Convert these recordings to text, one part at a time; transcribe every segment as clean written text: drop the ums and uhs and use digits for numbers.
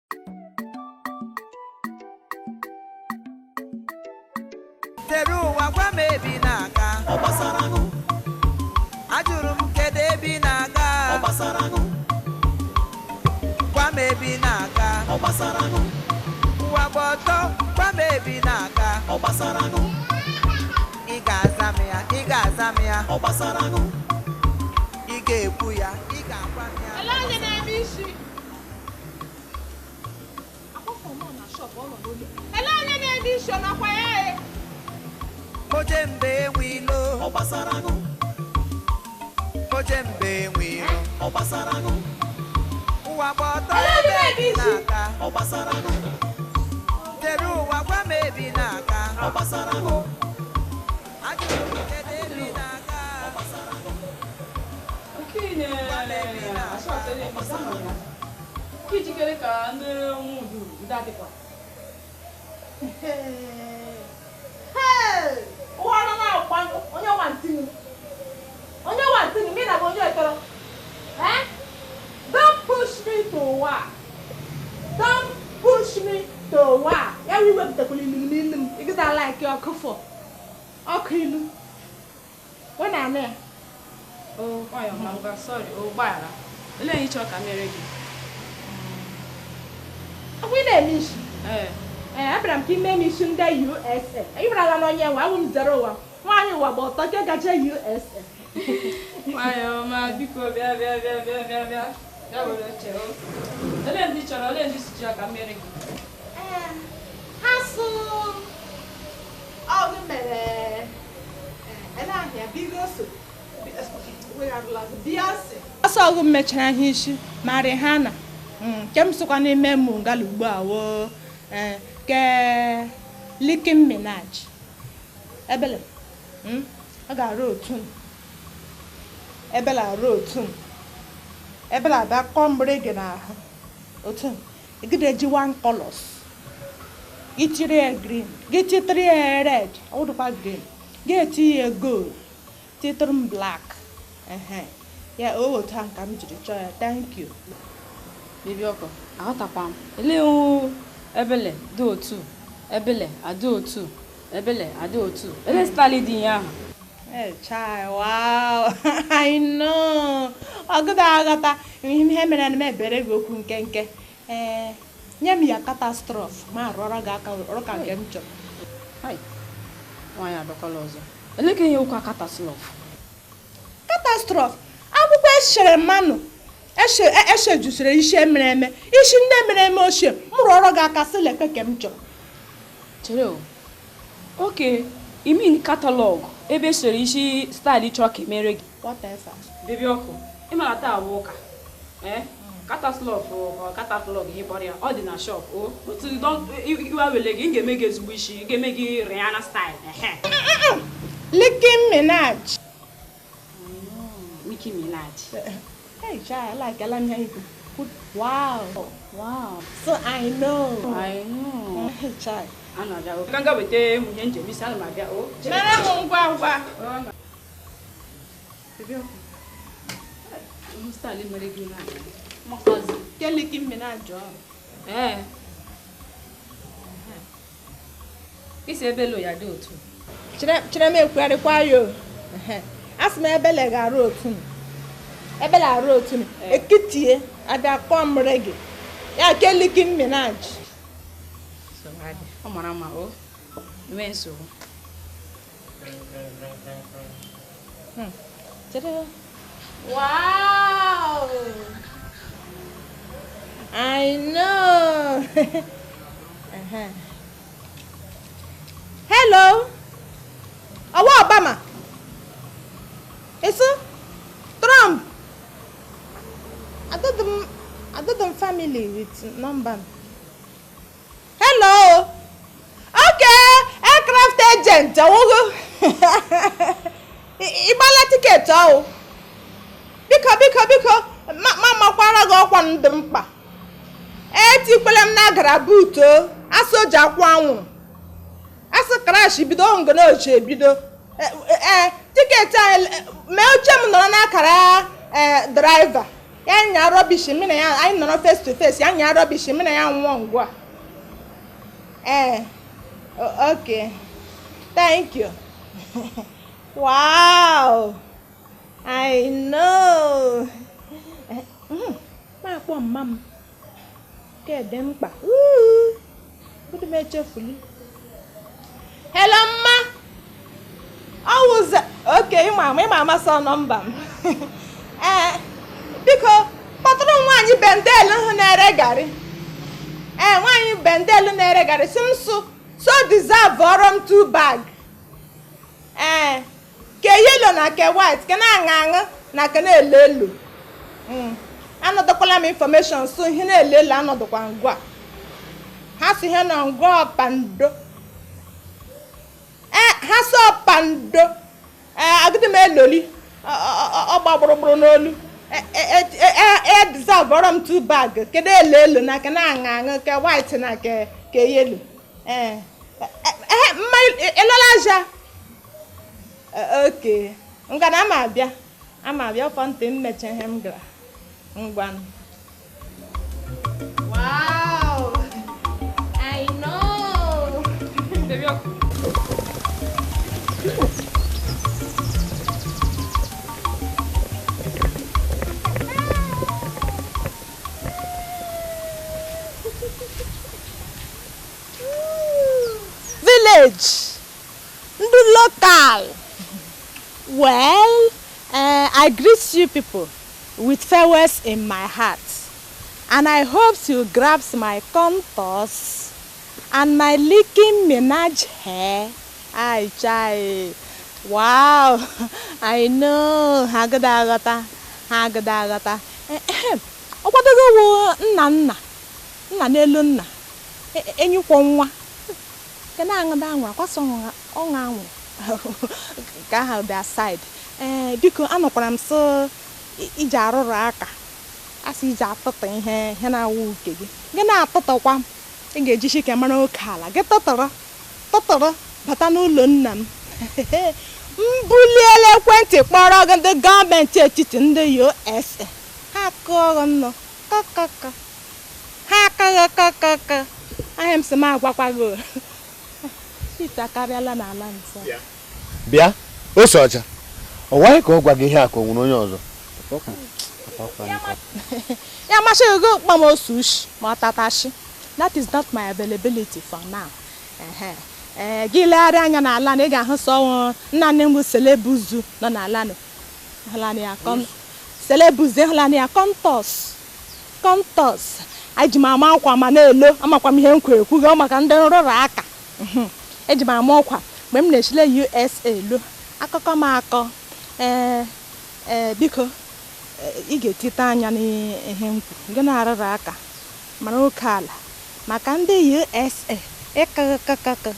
Teru wakwa mebi naka Obasarangu ajurum kede bi naka Obasarangu kwa mebi naka Obasarangu waboto kwa mebi naka Obasarangu iga azamia Obasarangu iga ekwu ya iga akwamia Elanye na-eme isi. Akwụkwọ m na shop ọ nọ n'ụlọ. Elanye na-eme isi ọ nakwa ya e. mojembe enwilo Obasarangu mojembe enwilo Obasarangu waboto Elanye mebi na-eme isi. naka Obasarangu teru wakwa mebi naka Obasarangu ajurum kede bi naka Kine asọsọ ní ìbísà mọ̀nyá. Kí jikere ka ndị nwudu ndị adịkwa. Ụwa nọ na-akwa onye nwantini. Onye nwantini, mị na bụ onye etoro. Don't push me to ụwa. Don't push me to ụwa. Ya wụ iwepụtakwala ilu n'ilu m. Ị gịta like ọkụ fọ. Ọkụ ilu. Wee na-anị ya. Oh, nwayọ mba sorry, oh gbaghara. Ele anyị chọọ ka mere gị. Ọkwa ị na-eme isi. Ee. Abịara m ka ime m isi ndị USA. Ị bịara n'onye nwa, awụ m zere ụwa. Nwaanyị ụwa gba ọtọ nke gacha USA. Nwayọ ma biko bịa. Ya were oche o. Ele ndị chọrọ, ele ndị si chọọ ka mere gị. Ha sụ ọgụ mere ele ahịa bigoso. Ọsọ ọgụ mechara ihe isi ma Rihanna nke m sokwa n'ime mụ ngala ugbu a wo ke Nicki Minaj ebele ọ ga-arụ otu ebele arụ otu ebele abịa kọmbre gị n'ahụ otu igide ji one colors gị tiri ya green gị titiri ya red ọ dịkwa green gị eti ya gold titiri m black ya otu a ka m jiri chọọ ya thank you. Bibi ọkọ, aghọtakwa m. Ele o ebele dị otu, ebele adị otu, ebele adị otu. Ele style dị ya ahụ. Hey, child, wow. I know. Ọgụda aghọta ihe mere na m ebere gị okwu nke nye m ya catastrophe ma rụọrọ gị aka ọrụ ka nke m chọrọ. Hai. Nwaanyị abịakwala ọzọ. Ele ka ihe ụkwa catastrophe. Catastrophe akwụkwọ echere mmanụ echejusiri isi mere eme isi ndị mere eme ochie m rụọrọ gị aka sị lekwe ke m chọrọ. Chere o. Okay, you mean catalog ebe chere isi style chọọ ka mere gị. Whatever. Bibi ọkụ, ị mara taa awụ ụka. Catalog or catalog ihe kpọrọ ya ọ dị na shop o. Otu iwa wele gị ga-eme gị ezigbo isi, ga-eme gị Rihanna style. Nicki Minaj. Nicki Minaj. Hey, child, I like Alan Yanku. Wow. Wow. So I know. I know. Hey, child. Ana abịa o. Ka nga wete nwunye njem isi ana m abịa o. Mere m ngwa. Bibi ọkụ. Ụmụ style mere gị n'anya. Makazi. Ke Nicki Minaj. Isi ebe lo ya dị otu. Chere m ekwugharịkwa ya o. Asị m ebele ga-arụ otu m. Ebele arụ otu m. Ekitie abịa kpọọ mre gị. Ya ke Nicki Minaj. Ọ mara mma o. Enwe nsogbu. Chere. Wow. I know. Hello. Awa Obama. Eso? Trump. I don't family with number. Hello. Okay, aircraft agent. Awogo. Ibala ticket o. Biko. Mama kwara gị ọkwa ndị mkpa. Etikwele m na gara buuto. Asoja akwa anwụrụ. Asị crash bido ngana oche ebido. Ticket mee oche m nọrọ n'akara driver. nya rubbish mina ya I no face to face ya nya rubbish mina ya nwo ngwa okay thank you wow I know ma kpọ mam ke dem mkpa budu me chefuli hello mma how was okay mama saw number biko kpọtụrụ nwaanyị bendel hụ na-ere garị nwaanyị bendel na-ere garị si m so deserve ọrụ m 2 bag ke yellow na ke white ke na-aṅụ na ke na-elu elu anọdụkwala m information so ihe na-elu elu anọdụkwa ngwa ha si ihe na ngwa ọpando ha so ọpando agụdị m eloli ọgba gburugburu n'olu deserve ọrụ m 2 bag kedu elu elu na ke na-aṅụ ke white na ke yellow mma elola aja okay ngana ama abịa fọnte mmeche ihe m gara ngwanụ wow I know village ndị local well I greet you people with farewells in my heart and I hope you grab my contours and my licking menage hair. Ay chai wow I know hagadagata ọkwadogo wo nna n'elu nna enyikwo nwa ke na-aṅụda anwa kwaso ọṅụ anwụ ka ha dị aside biko anọkwara m so iji arụrụ aka asị iji atụtụ ihe na-awụ uke gị na-atụtụkwa m ị ga-eji chike mara oke ala gị tụtụrụ bata n'ụlọ nna m mbuliela ekwentị kpọrọ gị ndị gọọmenti etiti ndị USA ha kụọ nnọọ kakaka ha kakaka ahịa m sị m agwakwa gị ite akarịala n'ala nso bịa ose ọcha ọwaghị ka ọ gwa gị ihe a ka o nwere onye ọzọ ya masịghị gị kpam osu ushi ma ọ tatashi that is not my availability for now gị legharịa anya n'ala na ị ga-ahụ sọ nna nne m bụ selebuzu nọ n'ala selebuzu ịhụla ya kọntọs eji m ama akwa ma na-elo amakwa m ihe m kwere ekwugo maka ndị nrụrụ aka eji m ama ọkwa mgbe m na-echile USA lo akụkọ m akọ biko ị ga-etite anya n'ihe nkwu gị na-arụrụ aka mara oke ala maka ndị USA ịkakakaka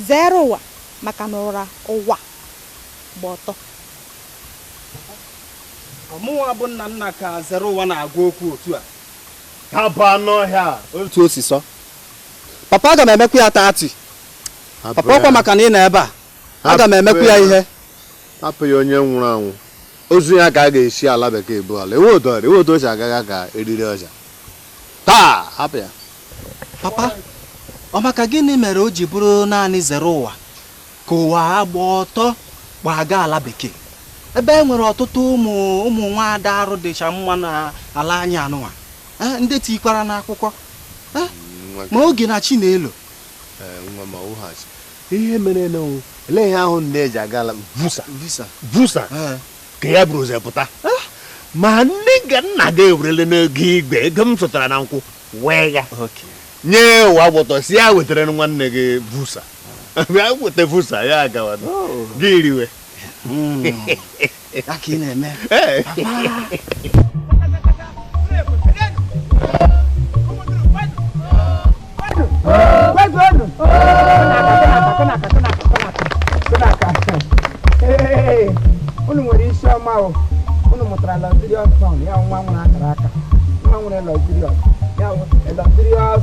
zero ụwa maka na ụwa gba ọtọ ọmụnwa bụ nna ka zero ụwa na-agwa okwu otu a ha baa n'ọhịa otu o si sọ papa aga m emekwa ya 30 papa ọkwa maka na ị na ebe a aga m emekwa ya ihe hapụ ya onye nwụrụ anwụ ozu ya ka a ga-esi ala bekee bụ ala ewe odochi agaghị ka eriri ọja taa hapụ ya papa ọ maka gịnị mere o ji bụrụ naanị zero ụwa ka ụwa agba ọtọ gbaga ala bekee ebe e nwere ọtụtụ ụmụ nwaada arụ dịcha mma n'ala anyị anụnwa ndị tikwara n'akwụkwọ ma oge na chi na-elo nwa ma ụghachi ihe mere na ele ihe ahụ na-eji agala vusa ka ya bụrụ ụzọ pụta ma nne ga nna ga ewerele n'ego igwe ego m zụtara na nkwụ wee ya nye ụwa gbọtọ si ya wetara nwanne gị vusa ya weta vusa ya agawa gị iriwe aka ị na-eme unu nwere isi ọma o unu mụtara luxurious son ya nwa nwere akara aka nwa nwere luxurious ya luxurious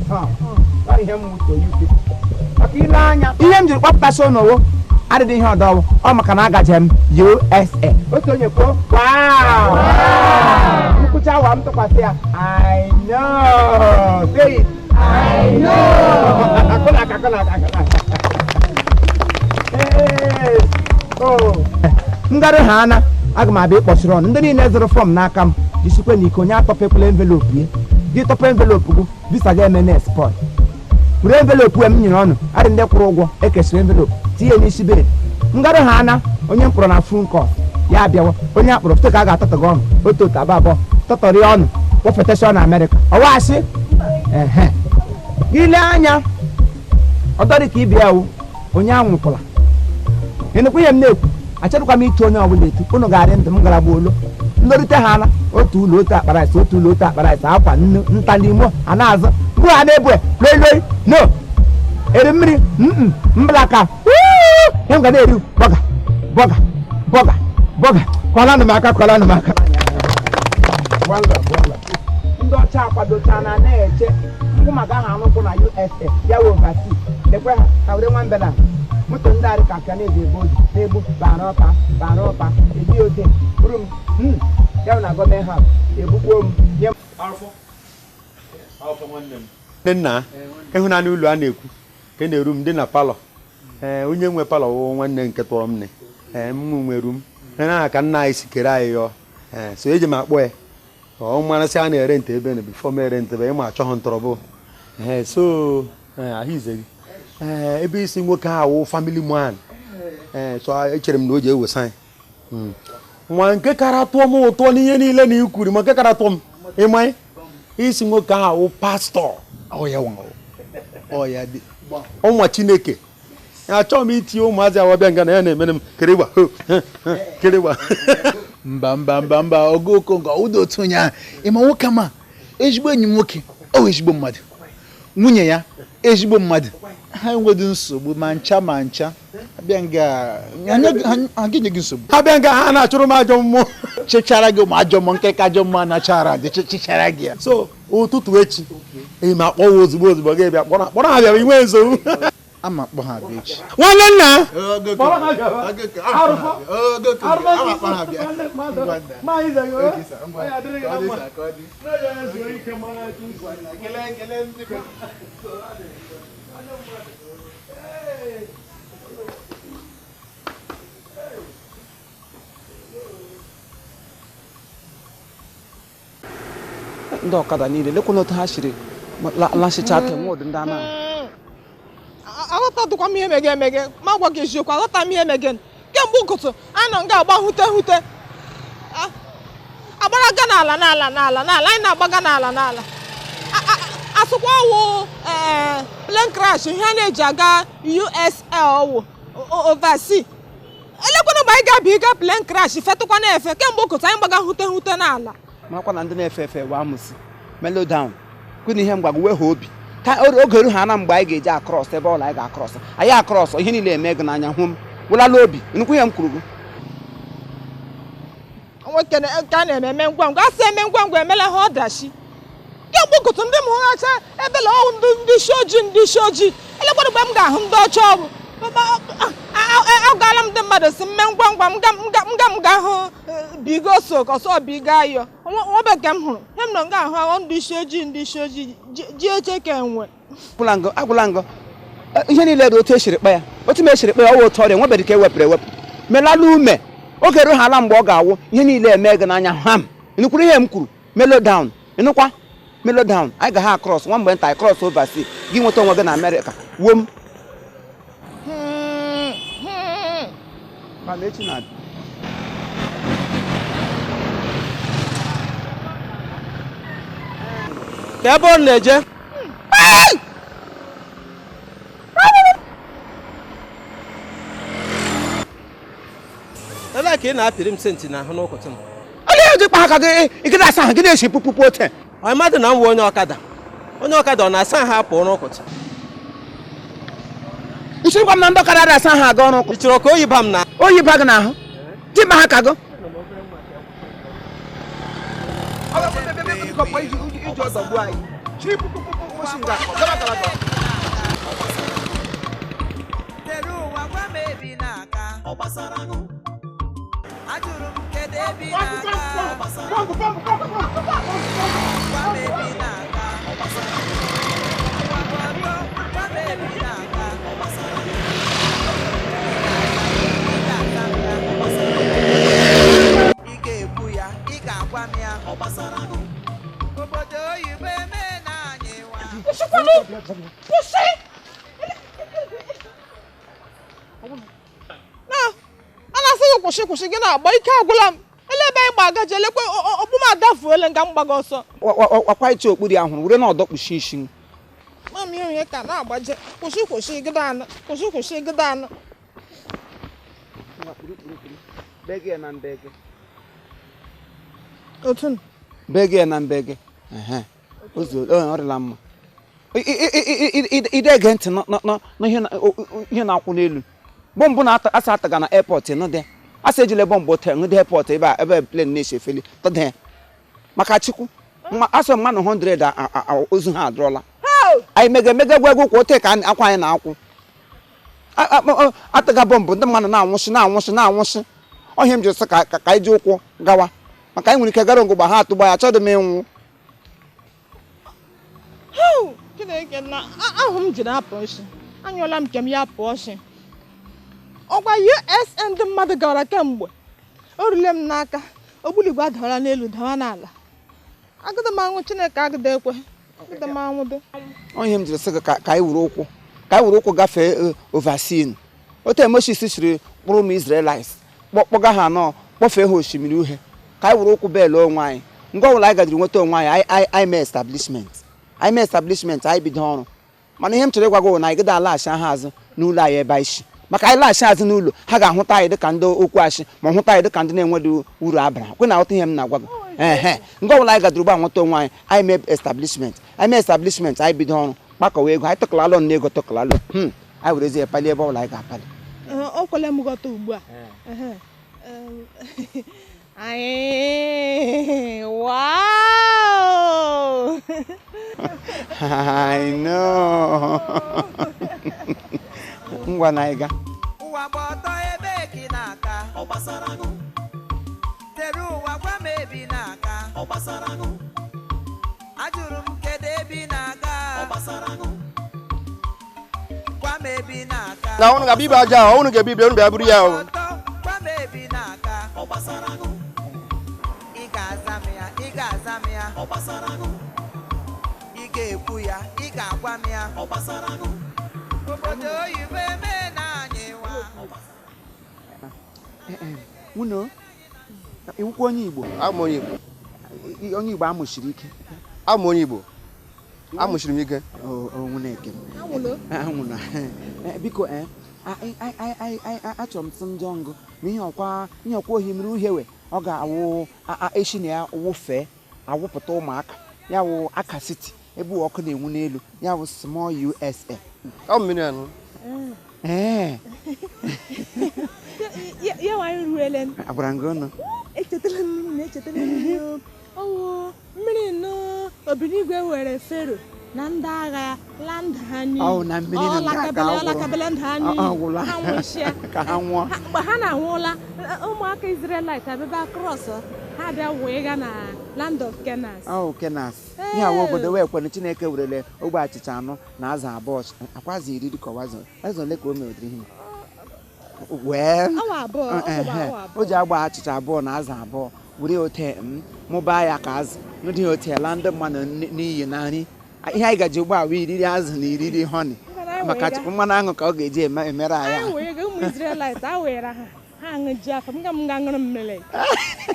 son ọ ihe m wuto yupi maka ile anya ihe m jiri kpọpụtasị n'owo adịghị ihe ọdọwụ ọ maka na agaje m USA otu onye kwuo ka m tụkwasị ya I know say it I know akụna ngara ha ana aga m abịa ịkpọchiri ọnụ ndị niile zụrụ fọm n'aka m jisikwe na ike onye atọpepụla envelopu ya gị tọpụ envelopu gị visa ga eme na export were envelopu m nyere ọnụ adị ndị kwụrụ ụgwọ ekesịrị envelopu tinye n'isi bed ngara ha ana onye mkpọrọ na phone call ya abịawa onye akpọrọ foto ka a ga-atọtọ gị ọnụ otu abụọ tọtọrọ ọnụ kpọfetashọn na Amerịka ọwaasị gị lee anya ọdọrị ka ịbịa wụ onye anwụkwala ịnụkwa ihe m na-ekwu achọrọkwa m itu onye ọbụla etu unu ga-arị ndụ m gara gbuolo ndorite ha ana otu ụlọ otu akpara ise otu ụlọ otu akpara ise akwa nnu nta n'imo a na-azụ mgbe ha na-ebu loi no eri mmiri mblaka ihe m ga na-eri bọga kwalanụ m aka ndị ọcha akwadocha na na-eche mgbe maka aha anụkwụ na USA ya wee ovasi lekwe ha ka were nwa mbela moto ndị arị ka aka na-eji ebe oji na-egbu bara ọpa ebi ote bụrụ m ya na gọọmenti ha egbukwo m nye nne nna ịhụnanya ụlọ a na-ekwu ka na-eru m dị na palọ onye nwe palọ wụ nwanne nke tụrụ m m nweru m na ka nna anyị sikere anyị yọọ so eji m akpọ ya ọ marasị a na-ere ntị ebe na bifọ m ere ntị ebe ịma achọghị ntọrọbụ so ahụ ize gị ebe isi nwoke ahụ family man so echere m na o ji ewesa anyị nwa nke kara tụọ m ụtọ n'ihe niile na ikwuru ma nke kara tụọ m ịmanye isi nwoke ahụ pastọ ọnwa Chineke achọghị m itinye ụmụazị awabịa nga na ya na-emere m keregba mba ogo okonga udo otu onye ahụ ịma nwoke ma ezigbo enyi m nwoke o ezigbo mmadụ nwunye ya ezigbo mmadụ ha enweghị nsogbu ma ncha abịa nga ha gị nye gị nsogbu abịa nga ha na-achụrụ m ajọ mmụọ chechara gị ma ajọ mmụọ nke ka ajọ mmụọ nachara dị chechara gị ya so ụtụtụ echi eyi ma akpọwa ozugbo gị bịa kpọrọ ha bịara inwe nsogbu ama akpọ ha bịa echi nwanne nna ndị ọkada niile lekwana otu ha siri lasịcha aka nwa ụdị ndị ama aghọtadụkwa m ihe emege ma gwa gị eziokwu aghọta m ihe emege kemgbe ụtụtụ anọ nga agba hute agbaraga n'ala anyị na-agbaga n'ala asụkwa ọwụ plane crash ihe a na-eji aga USL wụ oversea elekwana mgbe anyị ga-abịa ịga plane crash fetụkwa na-efe kemgbe ụtụtụ anyị gbaga hute n'ala makwa na ndị na-efe efe wa amụsị mellow down kwuna ihe mgbago wee ha obi ka oge eru ha na mgbe anyị ga-eji akrọs ebe ọla anyị ga-akrọs anyị akrọs ihe niile eme gị n'anya hụ m wụlala obi nnukwu ihe m kwuru gị nwoke nke a na-eme ngwangwa asị eme ngwangwa emela ha ọdachi kemgbe ụtụtụ ndị m hụracha ebela ọwụ ndị isi ojii elekwara mgbe m ga-ahụ ndị ọcha ọrụ agala m ndị mmadụ si mme ngwangwa m ga-ahụ bigo so ọsọ bigo ayọ nwobe nke m hụrụ ihe m nọ ga-ahụ ndị isi ojii ji eche ka enwe agwụla ngọ ihe niile dị otu esiri kpa ya otu m esiri kpa ya ọwụ otu ọrịa nwebere ka ewepụrụ melala ume oge eru ha ala mgbe ọ ga-awụ ihe niile eme gị n'anya ham ịnụkwuru ihe m kwuru mellow down ịnụkwa mellow down anyị ga ha akrọs nwa mgbe nta anyị krọs oversea gị nweta onwe gị na Amerịka wuo m mana echi na ka ebe ọ na-eje ebe ka ị na-apịrị m senti n'ahụ n'ụkwụtụ m onye eji kpa aka gị ịgịda asa ahụ gị na-esi pụpụpụ ote ọ mmadụ na m bụ onye ọkada ọ na-asa ha apụ n'ụkwụtụ nsirikwa m na ndị ọkada dị asa ha aga ọrụ ụkwụ ị chọrọ ka oyiba m na oyiba gị n'ahụ dimma ha ka gị Ajụrụ m nke kwụsị gị na-agba ike agwụla m ele ebe anyị gbaga je lekwe ọkpụm adafuole nga m gbaga ọsọ ọkwa iche okpuru ya hụrụ were na ọdọ kpuchi isi mami onye ka na-agbaje kwụsị gịda anụ gịda anụ otu bege na mbege ọrịla mma ide ege ntị ihe na-akwụ n'elu bọmbụ na-asa ataga na airport nụdị asa ejile bọmbụ otel nụdị airport ebe plane na-esi efeli tọdị maka chukwu asọ mmanụ 100 ozu ha adụrọla anyị mege gwa egwu kwa ote ka akwa anyị na-akwụ ataga bọmbụ ndị mmadụ na-anwụsị ọhịa m ji sị ka anyị ji ụkwụ gawa maka anyị nwere ike gara ngụgba ha atụgba ya achọghị m ịnwụ Chineke na ahụ m jiri apụ ọchị anyụọla m kem ya apụ ọchị ọgwa USA ndị mmadụ gara kemgbe o rule m n'aka ogbunigwe adawara n'elu dawa n'ala agụda m anwụ Chineke agụda ekwe agụda m anwụdo onye m jiri sị gị ka anyị were ụkwụ gafee ovasin otu Moses siri kpụrụ ụmụ Israelites kpọga ha anọ kpọfee ha osimiri uhie ka anyị were ụkwụ beela onwe anyị ngwa ọbụla anyị gajiri nweta onwe anyị anyị mee establishment anyị bido ọrụ mana ihe m chọrọ ịgwa gị na anyị gịda alaghachi ha azụ n'ụlọ anyị ebe anyị si maka anyị laghachi azụ n'ụlọ ha ga-ahụta anyị dịka ndị okwu achị ma hụta anyị dịka ndị na-enweghị uru abara kwe na aghọta ihe m na-agwa gị ngwa ọbụla anyị gajiri ụgba nweta onwe anyị mee establishment anyị bido ọrụ kpakọwa ego anyị tụkọlalụ na ego tụkọlalụ anyị werezi ya pali ebe ọbụla anyị ga-apali o kwele m ghọta ugbu a wow I know ngwa na ịga ụwa gba ọtọ ebe gị n'aka ọ gbasara nụ tere ụwa gwa m ebi n'aka ọ gbasara nụ ajụrụ m kedu ebe ị na-aga ọ gbasara nụ gwa m ebi n'aka na unu ga-abịa ibe aja ahụ unu ga-ebibe unu bịa buru ya ahụ gwa m ebi n'aka ọ gbasara nụ ị ga-aza m ya ọ gbasara nụ ị ga-ekwu ya ị ga-agwa m ya ọ gbasara nụ obodo oyibo eme na anyị nwa nwunye iwukwa onye Igbo onye Igbo amụchiri ike onye Igbo amụchiri m ike anwụna biko achọrọ m sị ndị ọngụ na ihe ọkwa ohimiri uhiewe ọ ga-awụ echi na ya wụfee awụpụta ụmụaka ya wụ aka siti ebe ọkụ na-enwu n'elu ya wụ small USA mmiri anụ ya nwanyị ruele agwara gị ọnụ echetala m mmiri nọ obinigwe were fero na ndị agha land ha ka ha nwụọ mgbe ha na-anwụla ụmụaka Israelite abịaba cross ha bịa wee ga na land of Kenas ihe awa obodo wee kwere Chineke werele ogbe achịcha anọ na azụ abụọ akwazi iri ka ọwazọ ole ka o mewedịrị ihe o ji agba achịcha abụọ na azụ abụọ were ote mụbaa ya ka azụ n'ụdị hotela ndị mmadụ n'iyi na nri ihe anyị gaji ụgbọ awa iriri azụ na iriri honey maka mmanụ aṅụ ka ọ ga-eji emere anyị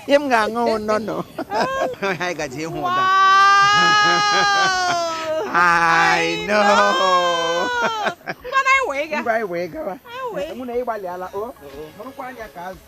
ihe m ga-aṅụ nnọnọ anyị gaji ịhụ ụda I know ngwa anyị wee gawa mụ na ịgbalịala o mụrụkwa anya ka azụ